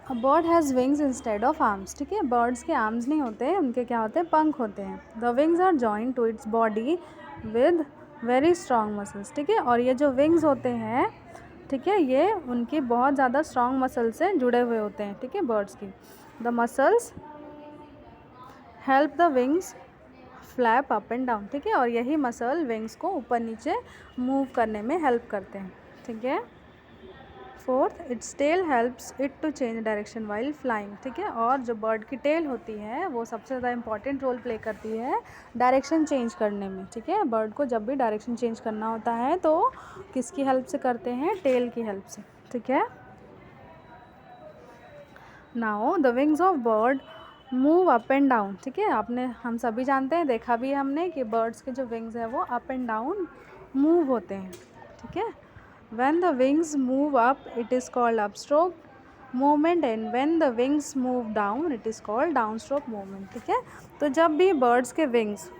A bird has wings instead of arms, ठीक है, birds के आर्म्स नहीं होते, उनके क्या होते हैं, पंख होते हैं। The wings are joint to its body with very strong muscles, ठीक है, और ये जो विंग्स होते हैं, ठीक है, ये उनकी बहुत ज़्यादा स्ट्रॉन्ग मसल से जुड़े हुए होते हैं, ठीक है, बर्ड्स की। The muscles help the wings flap up and down, ठीक है, और यही मसल विंग्स को ऊपर नीचे मूव करने में हेल्प करते हैं, ठीक है। Fourth, its tail helps it to change direction while flying, ठीक है, और जो बर्ड की टेल होती है वो सबसे ज़्यादा इंपॉर्टेंट रोल प्ले करती है डायरेक्शन चेंज करने में, ठीक है। बर्ड को जब भी डायरेक्शन चेंज करना होता है तो किसकी हेल्प से करते हैं, टेल की हेल्प से, ठीक है। Now the wings of bird move up and down, ठीक है, आपने हम सभी जानते हैं, देखा भी है हमने कि बर्ड्स के जो विंग्स हैं वो अप एंड डाउन मूव होते हैं, ठीक है। When the wings move up, it is called upstroke movement, and when the wings move down, it is called downstroke movement, ठीक है। तो जब भी बर्ड्स के विंग्स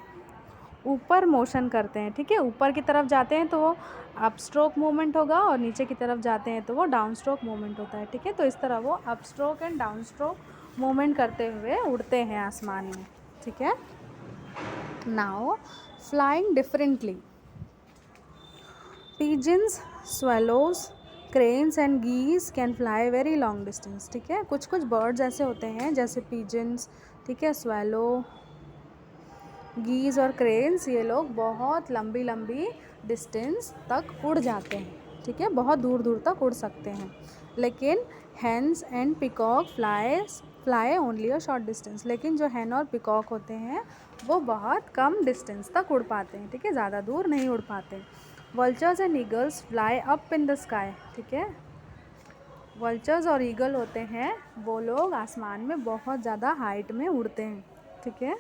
ऊपर मोशन करते हैं, ठीक है, ऊपर की तरफ जाते हैं तो वो अपस्ट्रोक मूवमेंट होगा, और नीचे की तरफ जाते हैं तो वो डाउनस्ट्रोक मूवमेंट होता है, ठीक है। तो इस तरह वो अपस्ट्रोक एंड डाउनस्ट्रोक मूवमेंट करते हुए उड़ते हैं आसमान में, ठीक है। Now flying differently, pigeons, swallows, cranes and geese can fly very long distance, ठीक है। कुछ कुछ बर्ड्स ऐसे होते हैं जैसे pigeons, ठीक है, swallow, geese और cranes, ये लोग बहुत लंबी लंबी डिस्टेंस तक उड़ जाते हैं, ठीक है, बहुत दूर दूर तक उड़ सकते हैं। लेकिन hens and peacock fly only a short distance, लेकिन जो hen और peacock होते हैं वो बहुत कम डिस्टेंस तक उड़ पाते हैं, ठीक है, ज़्यादा दूर नहीं उड़ पाते। Vultures and eagles fly up in the sky, ठीक है, वल्चर्स और ईगल होते हैं वो लोग आसमान में बहुत ज़्यादा हाइट में उड़ते हैं, ठीक है।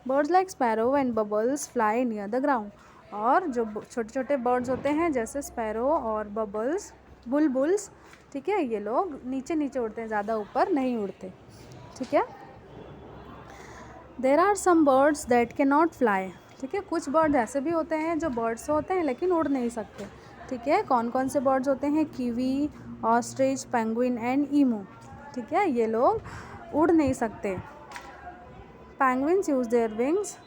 Birds like sparrow and bubbles fly near the ground, और जो छोटे छोटे बर्ड्स होते हैं जैसे स्पैरो और बबल्स, बुलबुल्स, ठीक है, ये लोग नीचे नीचे उड़ते हैं, ज़्यादा ऊपर नहीं उड़ते, ठीक है। There are some birds that can not fly, ठीक है, कुछ बर्ड ऐसे भी होते हैं जो बर्ड्स होते हैं लेकिन उड़ नहीं सकते, ठीक है। कौन कौन से बर्ड्स होते हैं, kiwi, ostrich, penguin and emu, ठीक है, ये लोग उड़ नहीं सकते। Penguins use their wings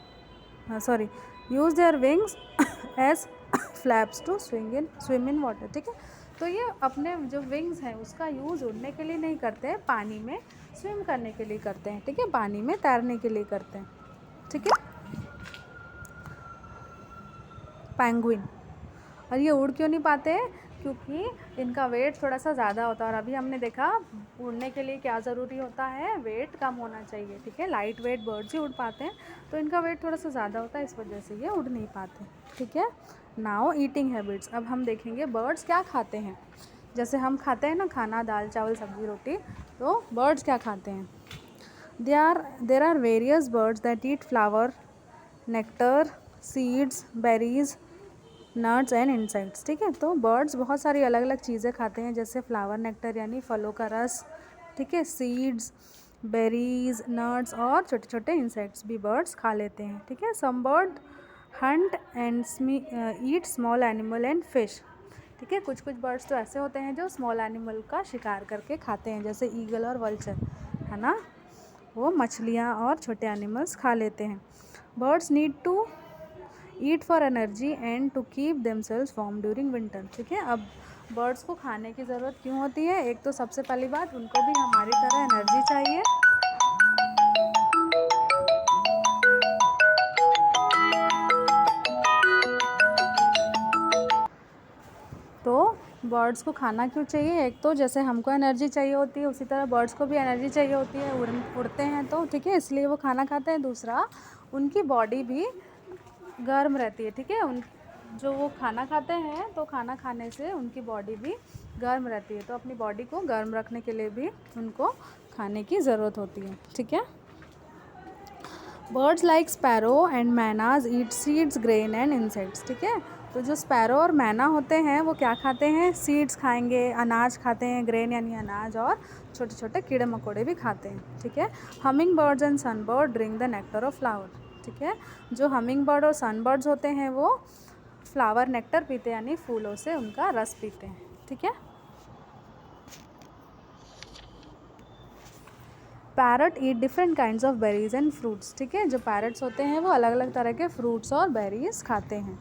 as flaps to swim in water, ठीक है। तो ये अपने जो विंग्स हैं उसका यूज़ उड़ने के लिए नहीं करते हैं, पानी में स्विम करने के लिए करते हैं, ठीक है, पानी में तैरने के लिए करते हैं, ठीक है, पेंगुइन। और ये उड़ क्यों नहीं पाते हैं, क्योंकि इनका वेट थोड़ा सा ज़्यादा होता है, और अभी हमने देखा उड़ने के लिए क्या ज़रूरी होता है, वेट कम होना चाहिए, ठीक है, लाइट वेट बर्ड्स ही उड़ पाते हैं, तो इनका वेट थोड़ा सा ज़्यादा होता है, इस वजह से ये उड़ नहीं पाते, ठीक है। नाउ ईटिंग हैबिट्स, अब हम देखेंगे बर्ड्स क्या खाते हैं। जैसे हम खाते हैं ना खाना, दाल चावल सब्ज़ी रोटी, तो बर्ड्स क्या खाते हैं। There are various birds that eat flower, nectar, seeds, berries, nuts and insects, ठीक है। तो बर्ड्स बहुत सारी अलग अलग चीज़ें खाते हैं, जैसे फ्लावर नेक्टर यानी फलों का रस, ठीक है, सीड्स, बेरीज, नट्स, और छोटे छोटे इंसेक्ट्स भी बर्ड्स खा लेते हैं, ठीक है। Some bird hunt and eat small animal and fish, ठीक है, कुछ कुछ बर्ड्स तो ऐसे होते हैं जो स्मॉल एनिमल का शिकार करके खाते हैं, जैसे ईगल और वल्चर, है ना, वो मछलियाँ और छोटे एनिमल्स खा लेते हैं। Birds need to eat for energy and to keep themselves warm during winter, ठीक है। अब बर्ड्स को खाने की ज़रूरत क्यों होती है, एक तो सबसे पहली बात उनको भी हमारी तरह एनर्जी चाहिए, तो बर्ड्स को खाना क्यों चाहिए, एक तो जैसे हमको एनर्जी चाहिए होती है उसी तरह बर्ड्स को भी एनर्जी चाहिए होती है, उड़ते हैं तो, ठीक है, इसलिए वो खाना खाते हैं। दूसरा, उनकी बॉडी भी गर्म रहती है, ठीक है, उन जो वो खाना खाते हैं तो खाना खाने से उनकी बॉडी भी गर्म रहती है, तो अपनी बॉडी को गर्म रखने के लिए भी उनको खाने की ज़रूरत होती है, ठीक है। Birds like sparrow and mynas eat seeds, grain and insects, ठीक है। तो जो स्पैरो और मैना होते हैं वो क्या खाते हैं, सीड्स खाएंगे, अनाज खाते हैं, ग्रेन यानी अनाज, और छोटे छोटे कीड़े मकोड़े भी खाते हैं, ठीक है। Humming birds and sunbird drink the nectar of flower, ठीक है, जो हमिंग बर्ड और सनबर्ड्स होते हैं वो फ्लावर नेक्टर पीते हैं, यानी फूलों से उनका रस पीते हैं, ठीक है। Parrot eat different kinds of berries and fruits, ठीक है। जो पैरट्स होते हैं वो अलग अलग तरह के फ्रूट्स और बेरीज खाते हैं।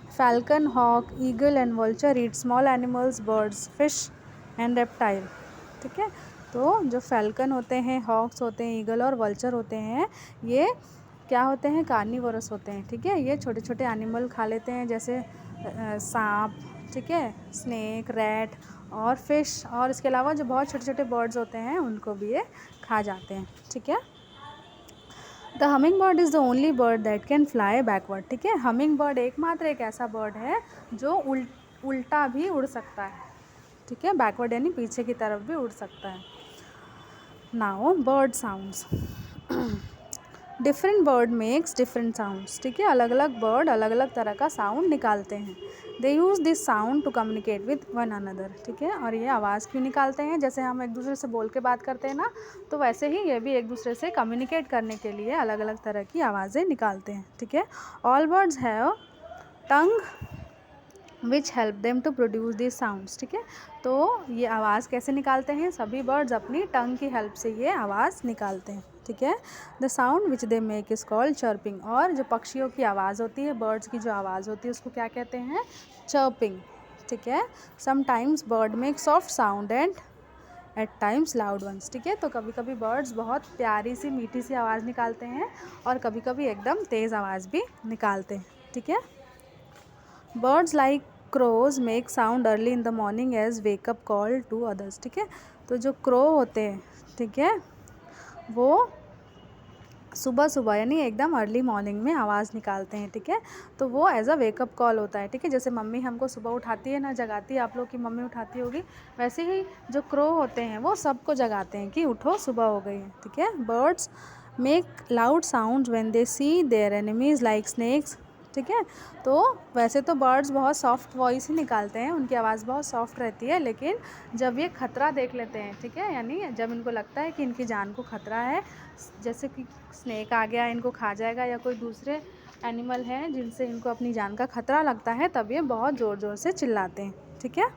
Falcon, hawk, eagle and vulture eat small animals, birds, fish and reptile, ठीक है। तो जो फैल्कन होते हैं, हॉक्स होते हैं, ईगल और वल्चर होते हैं, ये क्या होते हैं, कार्निवोरस होते हैं, ठीक है। ये छोटे छोटे एनिमल खा लेते हैं, जैसे सांप, ठीक है, स्नेक, रैट और फिश, और इसके अलावा जो बहुत छोटे छोटे बर्ड्स होते हैं उनको भी ये खा जाते हैं, ठीक है। The humming bird is the only bird that can fly backward, ठीक है। हमिंग बर्ड एकमात्र एक ऐसा बर्ड है जो उल्टा भी उड़ सकता है, ठीक है। बैकवर्ड यानी पीछे की तरफ भी उड़ सकता है। Now bird sounds. Different bird makes different sounds, ठीक है। अलग अलग बर्ड अलग अलग तरह का साउंड निकालते हैं। They use this sound to communicate with one another, ठीक है। और ये आवाज़ क्यों निकालते हैं, जैसे हम एक दूसरे से बोल के बात करते हैं ना, तो वैसे ही ये भी एक दूसरे से कम्युनिकेट करने के लिए अलग अलग तरह की आवाज़ें निकालते हैं, ठीक है। All birds have tongue which help them to produce this sounds, ठीक है। तो ये आवाज़ कैसे निकालते हैं, सभी बर्ड्स अपनी टंग की हेल्प से ये आवाज़ निकालते हैं, ठीक है। The sound which they make is called chirping. और जो पक्षियों की आवाज़ होती है, बर्ड्स की जो आवाज़ होती है, उसको क्या कहते हैं, चर्पिंग, ठीक है। Sometimes bird make soft sound and at times loud ones, ठीक है। तो कभी कभी बर्ड्स बहुत प्यारी सी मीठी सी आवाज़ निकालते हैं और कभी कभी एकदम तेज़ आवाज़ भी निकालते हैं, ठीक है। Birds like crows make sound early in the morning as wake up call to others, ठीक है। तो जो क्रो होते हैं, ठीक है, वो सुबह सुबह यानी एकदम अर्ली मॉर्निंग में आवाज़ निकालते हैं, ठीक है। तो वो एज अ वेकअप कॉल होता है, ठीक है। जैसे मम्मी हमको सुबह उठाती है ना, जगाती है, आप लोग की मम्मी उठाती होगी, वैसे ही जो क्रो होते हैं वो सबको जगाते हैं कि उठो, सुबह हो गई है, ठीक है। Birds make loud sound when they see their enemies like snakes, ठीक है। तो वैसे तो बर्ड्स बहुत सॉफ्ट वॉइस ही निकालते हैं, उनकी आवाज़ बहुत सॉफ्ट रहती है, लेकिन जब ये खतरा देख लेते हैं, ठीक है, यानी जब इनको लगता है कि इनकी जान को खतरा है, जैसे कि स्नेक आ गया, इनको खा जाएगा, या कोई दूसरे एनिमल हैं जिनसे इनको अपनी जान का खतरा लगता है, तब ये बहुत ज़ोर ज़ोर से चिल्लाते हैं, ठीक है।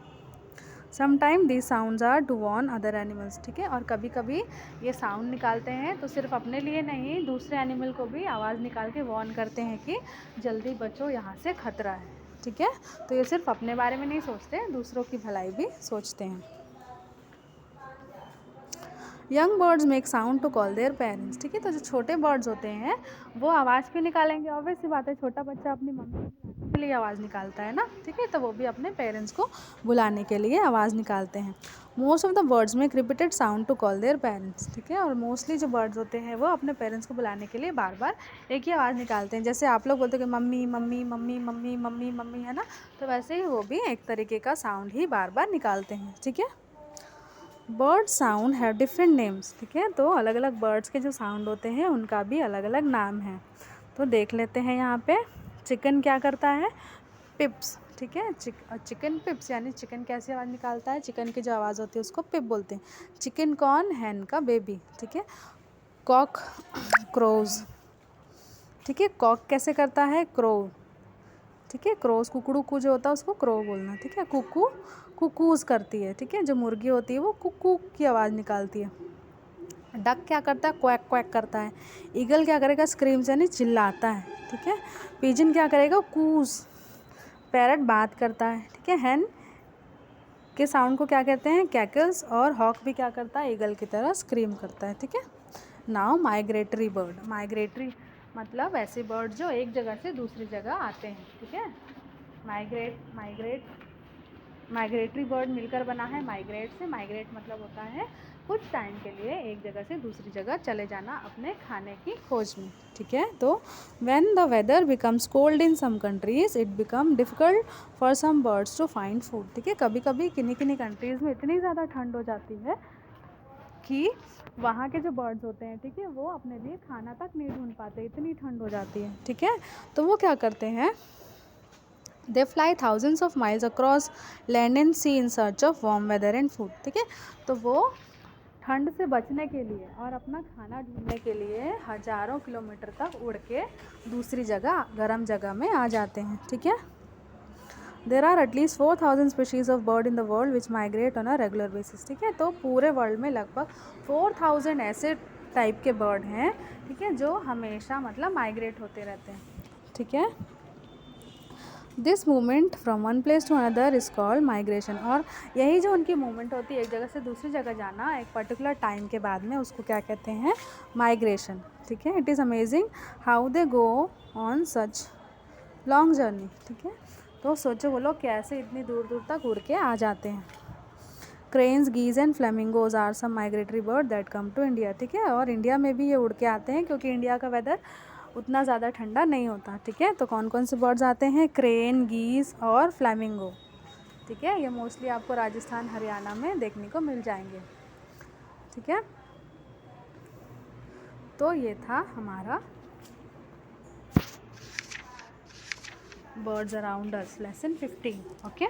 Sometime these sounds are to warn other animals, ठीक है। और कभी कभी ये साउंड निकालते हैं तो सिर्फ अपने लिए नहीं, दूसरे एनिमल को भी आवाज़ निकाल के वॉर्न करते हैं कि जल्दी बचो, यहाँ से खतरा है, ठीक है। तो ये सिर्फ अपने बारे में नहीं सोचते, दूसरों की भलाई भी सोचते हैं। Young birds make sound to call their parents, ठीक है। तो जो छोटे बर्ड्स होते हैं वो आवाज़ क्यों निकालेंगे, ऑब्वियस सी बात है, छोटा बच्चा अपनी मम्मी के लिए आवाज़ निकालता है ना, ठीक है। तो वो भी अपने पेरेंट्स को बुलाने के लिए आवाज़ निकालते हैं। Most of the birds make repeated sound to call their parents, ठीक है। और मोस्टली जो बर्ड्स होते हैं वो अपने पेरेंट्स को बुलाने के लिए बार बार एक ही आवाज़ निकालते हैं। जैसे आप लोग बोलते हैं कि mummy mummy mummy mummy mummy mummy, है ना, तो वैसे ही वो भी एक तरीके का साउंड ही बार बार निकालते हैं, ठीक है। Bird sound have different names, ठीक है। तो अलग अलग बर्ड्स के जो साउंड होते हैं उनका भी अलग अलग नाम है। तो देख लेते हैं यहाँ पे। चिकन क्या करता है, पिप्स, ठीक है। चिकन पिप्स यानी चिकन कैसी आवाज़ निकालता है, चिकन की जो आवाज़ होती है उसको पिप बोलते हैं। चिकन कॉर्न, हैन का बेबी, ठीक है। कॉक क्रोज, ठीक है। कॉक कैसे करता है, क्रो, ठीक है। क्रोज कुकड़ू जो होता है उसको क्रो बोलना, ठीक है। कुकू कुकूज करती है, ठीक है। जो मुर्गी होती है वो कुकू की आवाज़ निकालती है। डक क्या करता है, क्वैक क्वैक करता है। ईगल क्या करेगा, स्क्रीम से यानी चिल्लाता है, ठीक है। पिजन क्या करेगा, कूज। पैरट बात करता है, ठीक है। हैन के साउंड को क्या कहते हैं, कैकल्स। और हॉक भी क्या करता है, ईगल की तरह स्क्रीम करता है, ठीक है। Now migratory bird. माइग्रेटरी मतलब ऐसे बर्ड जो एक जगह से दूसरी जगह आते हैं, ठीक है। माइग्रेटरी बर्ड मिलकर बना है माइग्रेट से। माइग्रेट मतलब होता है कुछ टाइम के लिए एक जगह से दूसरी जगह चले जाना अपने खाने की खोज में, ठीक है। तो when the weather becomes cold in some countries it become difficult for some birds to find food, ठीक है। कभी कभी किन्हीं किन्हीं कंट्रीज़ में इतनी ज़्यादा ठंड हो जाती है कि वहाँ के जो बर्ड्स होते हैं, ठीक है, वो अपने लिए खाना तक नहीं ढूंढ पाते, इतनी ठंड हो जाती है, ठीक है। तो वो क्या करते हैं, they fly thousands of miles across land and sea in search of warm weather and food, ठीक है। तो वो ठंड से बचने के लिए और अपना खाना ढूंढने के लिए हज़ारों किलोमीटर तक उड़ के दूसरी जगह, गर्म जगह में आ जाते हैं, ठीक है। There are at least 4000 species of bird in the world which migrate on a regular basis, ठीक है। तो पूरे वर्ल्ड में लगभग 4000 ऐसे टाइप के बर्ड हैं, ठीक है, जो हमेशा मतलब माइग्रेट होते रहते हैं, ठीक है। This movement from one place to another is called migration. और यही जो उनकी मूवमेंट होती है एक जगह से दूसरी जगह जाना एक पर्टिकुलर टाइम के बाद में, उसको क्या कहते हैं, माइग्रेशन, ठीक है। It is amazing how they go on such long journey, ठीक है। तो सोचो वो लोग कैसे इतनी दूर दूर तक उड़ के आ जाते हैं। Cranes, geese and flamingos are some migratory bird that come to India, ठीक है। और इंडिया में भी ये उड़ के आते हैं क्योंकि इंडिया का वेदर उतना ज़्यादा ठंडा नहीं होता, ठीक है। तो कौन कौन से बर्ड्स आते हैं, क्रेन, गीज और फ्लेमिंगो, ठीक है। ये मोस्टली आपको राजस्थान हरियाणा में देखने को मिल जाएंगे, ठीक है। तो ये था हमारा birds around us lesson 15, okay.